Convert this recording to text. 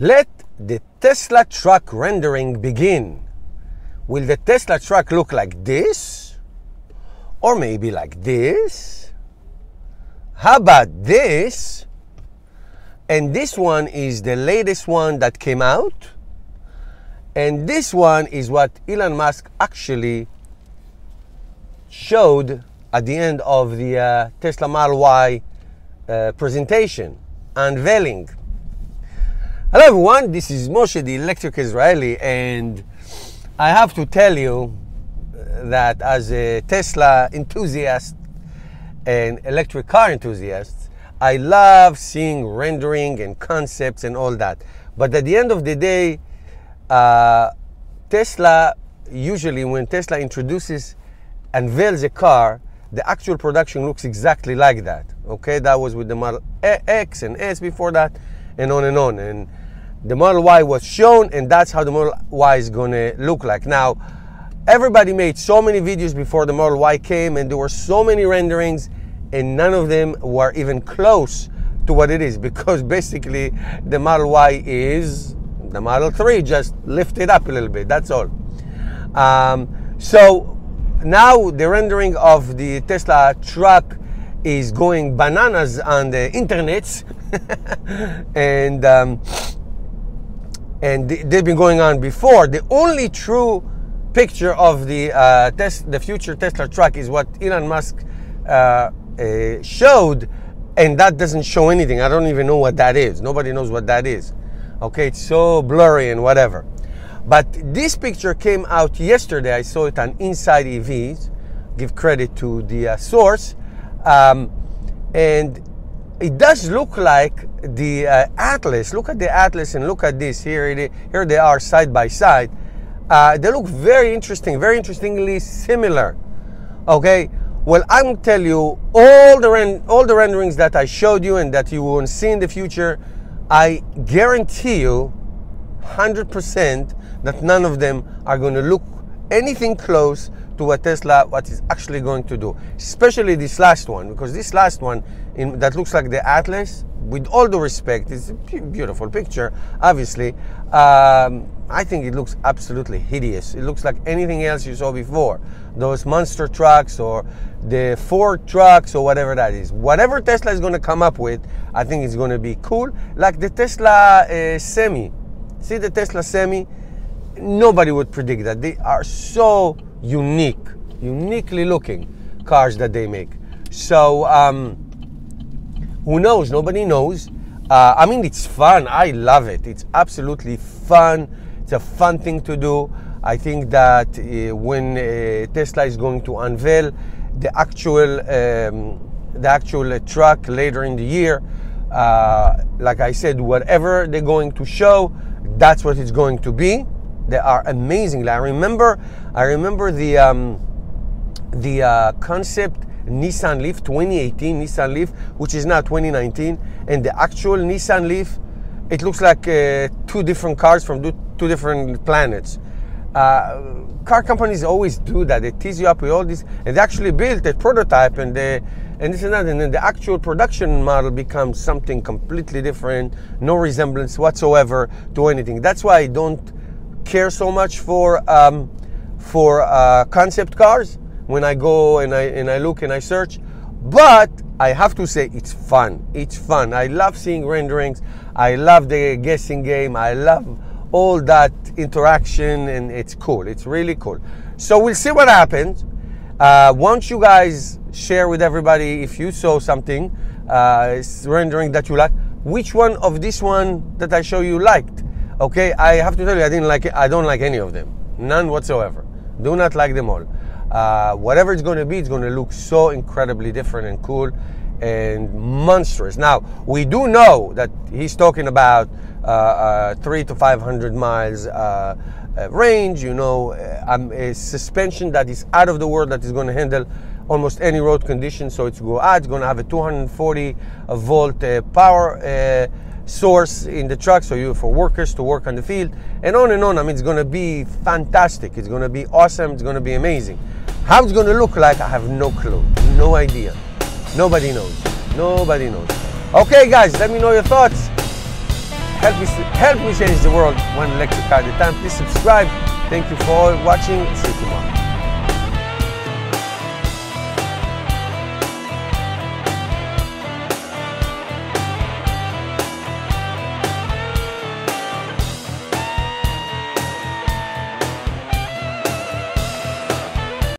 Let the Tesla truck rendering begin. Will the Tesla truck look like this? Or maybe like this? How about this? And this one is the latest one that came out. And this one is what Elon Musk actually showed at the end of the Tesla Model Y presentation, unveiling. Hello everyone, this is Moshe, the electric Israeli, and I have to tell you that as a Tesla enthusiast and electric car enthusiast, I love seeing rendering and concepts and all that. But at the end of the day, Tesla, usually when Tesla unveils a car, the actual production looks exactly like that. Okay, that was with the Model X and S before that, and on and on. And the Model Y was shown, and that's how the Model Y is going to look like. Now, everybody made so many videos before the Model Y came, and there were so many renderings, and none of them were even close to what it is, because basically the Model Y is the Model 3, just lifted up a little bit, that's all. So now the rendering of the Tesla truck is going bananas on the internets, and they've been going on before. The only true picture of the future Tesla truck is what Elon Musk showed, and that doesn't show anything. I don't even know what that is. Nobody knows what that is. Okay, it's so blurry and whatever. But this picture came out yesterday. I saw it on Inside EVs. Give credit to the source. And it does look like the Atlas. Look at the Atlas and look at this. Here they are side by side. They look very interesting, very interestingly similar. Okay, well, I'm going to tell you all the renderings that I showed you and that you will see in the future. I guarantee you 100% that none of them are going to look anything close to what is actually going to do, especially this last one, because this last one that looks like the Atlas, with all due respect, it's a beautiful picture, obviously. I think it looks absolutely hideous. It looks like anything else you saw before, those monster trucks or the Ford trucks or whatever that is. Whatever Tesla is going to come up with, I think it's going to be cool, like the Tesla Semi. See the Tesla Semi? Nobody would predict that. They are so uniquely looking cars that they make. So who knows? Nobody knows. I mean, it's fun. I love it. It's absolutely fun. It's a fun thing to do. I think that when Tesla is going to unveil the actual truck later in the year, like I said, whatever they're going to show, that's what it's going to be. They are amazing. I remember the concept Nissan Leaf 2018 Nissan Leaf, which is now 2019, and the actual Nissan Leaf, it looks like two different cars from two different planets. Car companies always do that. They tease you up with all this, and they actually built a prototype and this and that, and then the actual production model becomes something completely different, no resemblance whatsoever to anything. That's why I don't care so much for concept cars when I go and I look and I search. But I have to say, it's fun. It's fun. I love seeing renderings. I love the guessing game. I love all that interaction, and it's cool. It's really cool. So we'll see what happens. Once you guys share with everybody if you saw something rendering that you like, which one of this one that I show you liked. Okay, I have to tell you, I didn't like it. I don't like any of them, none whatsoever. Do not like them all. Whatever it's going to be, it's going to look so incredibly different and cool and monstrous. Now, we do know that he's talking about 300 to 500 miles range, you know, a suspension that is out of the world, that is going to handle almost any road condition. So it's going to have a 240 volt power source in the truck, so for workers to work on the field, and on and on. I mean, it's going to be fantastic. It's going to be awesome. It's going to be amazing. How it's going to look like, I have no clue, no idea. Nobody knows. Nobody knows. Okay, guys, let me know your thoughts. Help me change the world one electric car at a time. Please subscribe. Thank you for watching. See you tomorrow.